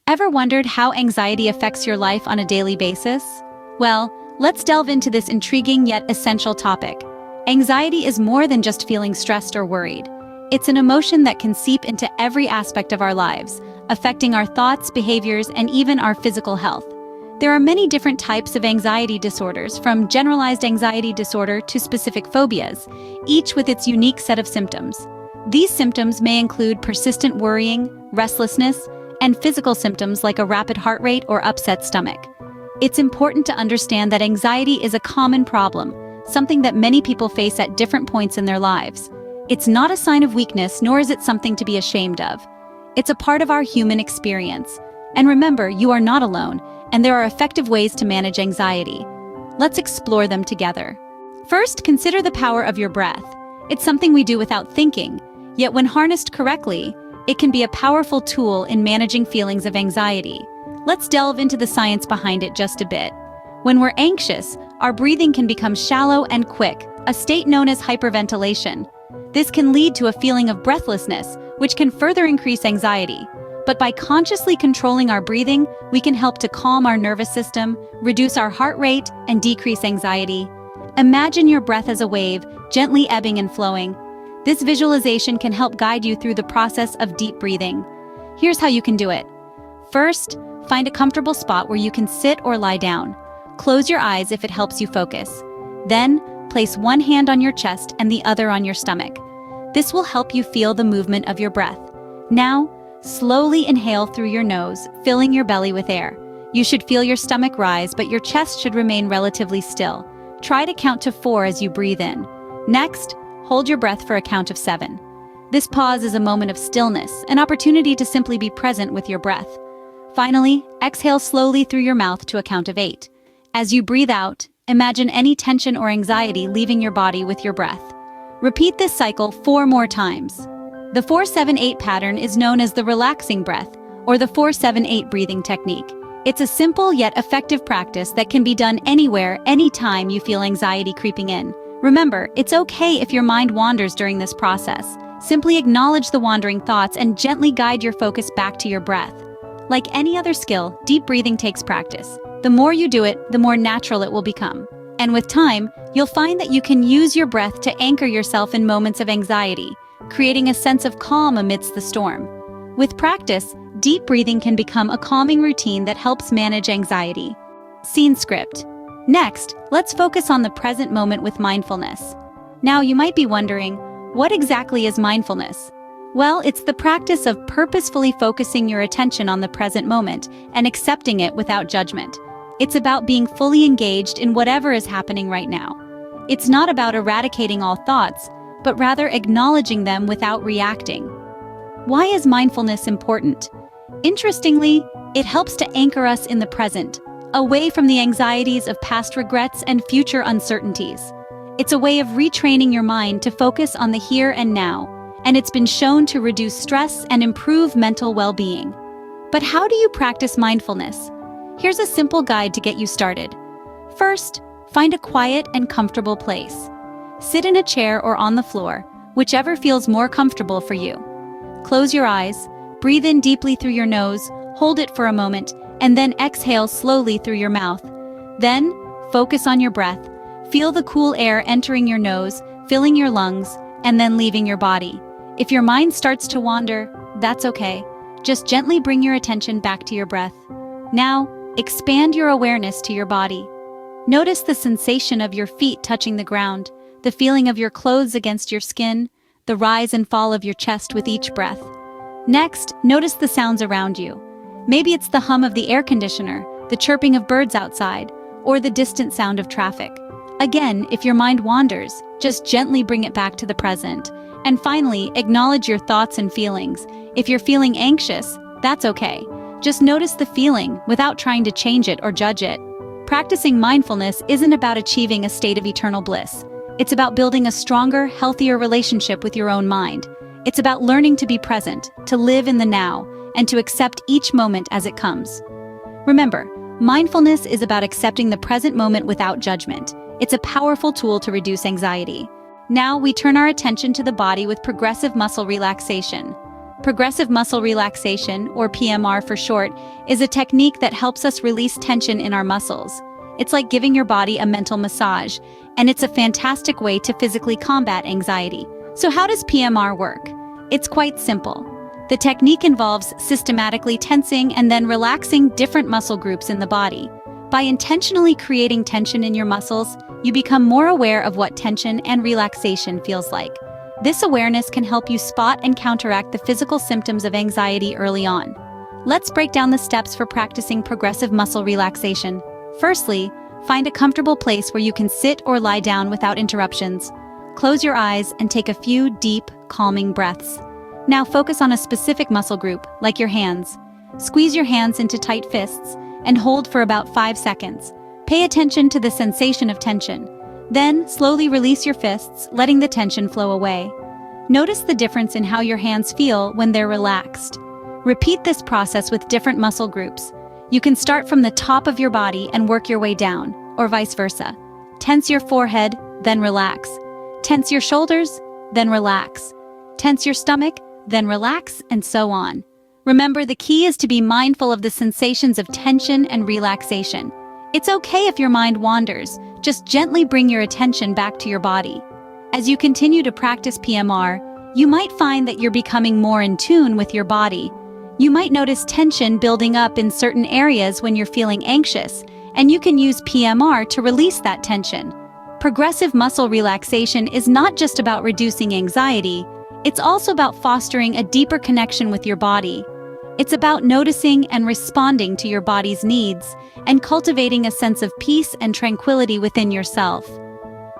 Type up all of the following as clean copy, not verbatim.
Ever wondered how anxiety affects your life on a daily basis? Well, let's delve into this intriguing yet essential topic. Anxiety is more than just feeling stressed or worried. It's an emotion that can seep into every aspect of our lives, affecting our thoughts, behaviors, and even our physical health. There are many different types of anxiety disorders, from generalized anxiety disorder to specific phobias, each with its unique set of symptoms. These symptoms may include persistent worrying, restlessness, and physical symptoms like a rapid heart rate or upset stomach. It's important to understand that anxiety is a common problem, something that many people face at different points in their lives. It's not a sign of weakness, nor is it something to be ashamed of. It's a part of our human experience. And remember, you are not alone, and there are effective ways to manage anxiety. Let's explore them together. First, consider the power of your breath. It's something we do without thinking, yet when harnessed correctly, it can be a powerful tool in managing feelings of anxiety. Let's delve into the science behind it just a bit. When we're anxious, our breathing can become shallow and quick, a state known as hyperventilation. This can lead to a feeling of breathlessness, which can further increase anxiety. But by consciously controlling our breathing, we can help to calm our nervous system, reduce our heart rate, and decrease anxiety. Imagine your breath as a wave, gently ebbing and flowing. This visualization can help guide you through the process of deep breathing. Here's how you can do it. First, find a comfortable spot where you can sit or lie down. Close your eyes if it helps you focus. Then, place one hand on your chest and the other on your stomach. This will help you feel the movement of your breath. Now, slowly inhale through your nose, filling your belly with air. You should feel your stomach rise, but your chest should remain relatively still. Try to count to 4 as you breathe in. Next, hold your breath for a count of 7. This pause is a moment of stillness, an opportunity to simply be present with your breath. Finally, exhale slowly through your mouth to a count of 8. As you breathe out, imagine any tension or anxiety leaving your body with your breath. Repeat this cycle 4 more times. The 4-7-8 pattern is known as the relaxing breath, or the 4-7-8 breathing technique. It's a simple yet effective practice that can be done anywhere, anytime you feel anxiety creeping in. Remember, it's okay if your mind wanders during this process. Simply acknowledge the wandering thoughts and gently guide your focus back to your breath. Like any other skill, deep breathing takes practice. The more you do it, the more natural it will become. And with time, you'll find that you can use your breath to anchor yourself in moments of anxiety, creating a sense of calm amidst the storm. With practice, deep breathing can become a calming routine that helps manage anxiety. Scene script. Next, let's focus on the present moment with mindfulness. Now, you might be wondering, what exactly is mindfulness? Well, it's the practice of purposefully focusing your attention on the present moment and accepting it without judgment. It's about being fully engaged in whatever is happening right now. It's not about eradicating all thoughts, but rather acknowledging them without reacting. Why is mindfulness important? Interestingly, it helps to anchor us in the present, away from the anxieties of past regrets and future uncertainties. It's a way of retraining your mind to focus on the here and now, and it's been shown to reduce stress and improve mental well-being. But how do you practice mindfulness? Here's a simple guide to get you started. First, find a quiet and comfortable place. Sit in a chair or on the floor, whichever feels more comfortable for you. Close your eyes, breathe in deeply through your nose, hold it for a moment, and then exhale slowly through your mouth. Then, focus on your breath. Feel the cool air entering your nose, filling your lungs, and then leaving your body. If your mind starts to wander, that's okay. Just gently bring your attention back to your breath. Now, expand your awareness to your body. Notice the sensation of your feet touching the ground, the feeling of your clothes against your skin, the rise and fall of your chest with each breath. Next, notice the sounds around you. Maybe it's the hum of the air conditioner, the chirping of birds outside, or the distant sound of traffic. Again, if your mind wanders, just gently bring it back to the present. And finally, acknowledge your thoughts and feelings. If you're feeling anxious, that's okay. Just notice the feeling without trying to change it or judge it. Practicing mindfulness isn't about achieving a state of eternal bliss. It's about building a stronger, healthier relationship with your own mind. It's about learning to be present, to live in the now, and to accept each moment as it comes. Remember, mindfulness is about accepting the present moment without judgment. It's a powerful tool to reduce anxiety. Now we turn our attention to the body with progressive muscle relaxation. Progressive muscle relaxation, or PMR for short, is a technique that helps us release tension in our muscles. It's like giving your body a mental massage, and it's a fantastic way to physically combat anxiety. So how does PMR work? It's quite simple. The technique involves systematically tensing and then relaxing different muscle groups in the body. By intentionally creating tension in your muscles, you become more aware of what tension and relaxation feels like. This awareness can help you spot and counteract the physical symptoms of anxiety early on. Let's break down the steps for practicing progressive muscle relaxation. Firstly, find a comfortable place where you can sit or lie down without interruptions. Close your eyes and take a few deep, calming breaths. Now focus on a specific muscle group, like your hands. Squeeze your hands into tight fists and hold for about 5 seconds. Pay attention to the sensation of tension. Then, slowly release your fists, letting the tension flow away. Notice the difference in how your hands feel when they're relaxed. Repeat this process with different muscle groups. You can start from the top of your body and work your way down, or vice versa. Tense your forehead, then relax. Tense your shoulders, then relax. Tense your stomach, then relax, and so on. Remember, the key is to be mindful of the sensations of tension and relaxation. It's okay if your mind wanders. Just gently bring your attention back to your body. As you continue to practice PMR, you might find that you're becoming more in tune with your body. You might notice tension building up in certain areas when you're feeling anxious, and you can use PMR to release that tension. Progressive muscle relaxation is not just about reducing anxiety, it's also about fostering a deeper connection with your body. It's about noticing and responding to your body's needs and cultivating a sense of peace and tranquility within yourself.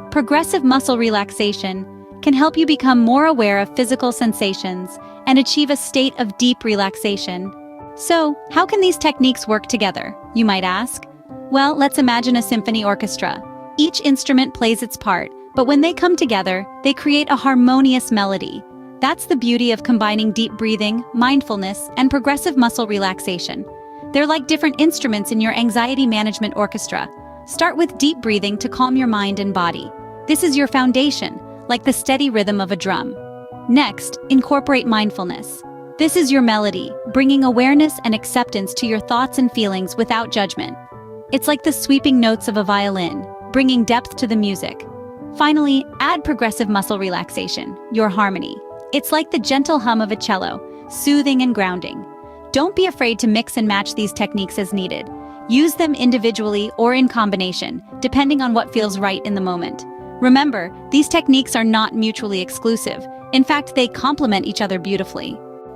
Progressive muscle relaxation can help you become more aware of physical sensations and achieve a state of deep relaxation. So, how can these techniques work together, you might ask? Well, let's imagine a symphony orchestra. Each instrument plays its part, but when they come together, they create a harmonious melody. That's the beauty of combining deep breathing, mindfulness, and progressive muscle relaxation. They're like different instruments in your anxiety management orchestra. Start with deep breathing to calm your mind and body. This is your foundation, like the steady rhythm of a drum. Next, incorporate mindfulness. This is your melody, bringing awareness and acceptance to your thoughts and feelings without judgment. It's like the sweeping notes of a violin, bringing depth to the music. Finally, add progressive muscle relaxation, your harmony. It's like the gentle hum of a cello, soothing and grounding. Don't be afraid to mix and match these techniques as needed. Use them individually or in combination, depending on what feels right in the moment. Remember, these techniques are not mutually exclusive. In fact, they complement each other beautifully.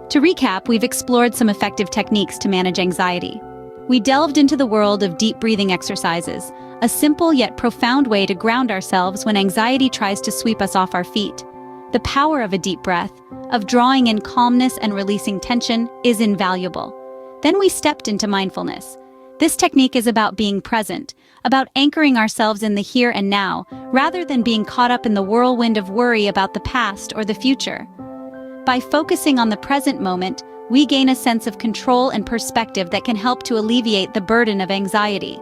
To recap, we've explored some effective techniques to manage anxiety. We delved into the world of deep breathing exercises, a simple yet profound way to ground ourselves when anxiety tries to sweep us off our feet. The power of a deep breath, of drawing in calmness and releasing tension, is invaluable. Then we stepped into mindfulness. This technique is about being present, about anchoring ourselves in the here and now, rather than being caught up in the whirlwind of worry about the past or the future. By focusing on the present moment, we gain a sense of control and perspective that can help to alleviate the burden of anxiety.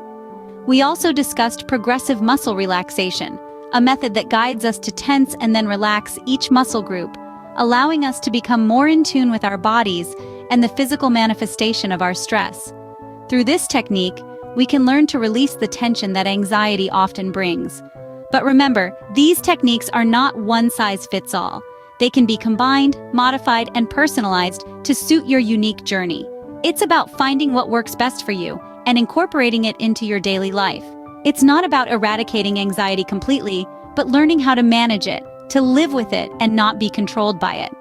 We also discussed progressive muscle relaxation, a method that guides us to tense and then relax each muscle group, allowing us to become more in tune with our bodies and the physical manifestation of our stress. Through this technique, we can learn to release the tension that anxiety often brings. But remember, these techniques are not one-size-fits-all. They can be combined, modified, and personalized to suit your unique journey. It's about finding what works best for you and incorporating it into your daily life. It's not about eradicating anxiety completely, but learning how to manage it, to live with it, and not be controlled by it.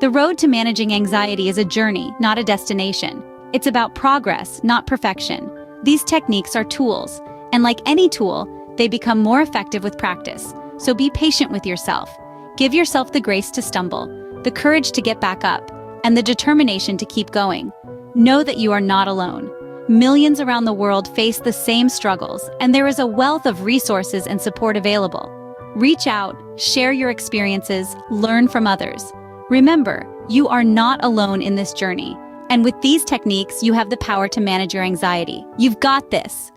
The road to managing anxiety is a journey, not a destination. It's about progress, not perfection. These techniques are tools, and like any tool, they become more effective with practice. So be patient with yourself. Give yourself the grace to stumble, the courage to get back up, and the determination to keep going. Know that you are not alone. Millions around the world face the same struggles, and there is a wealth of resources and support available. Reach out, share your experiences, learn from others. Remember, you are not alone in this journey, and with these techniques, you have the power to manage your anxiety. You've got this.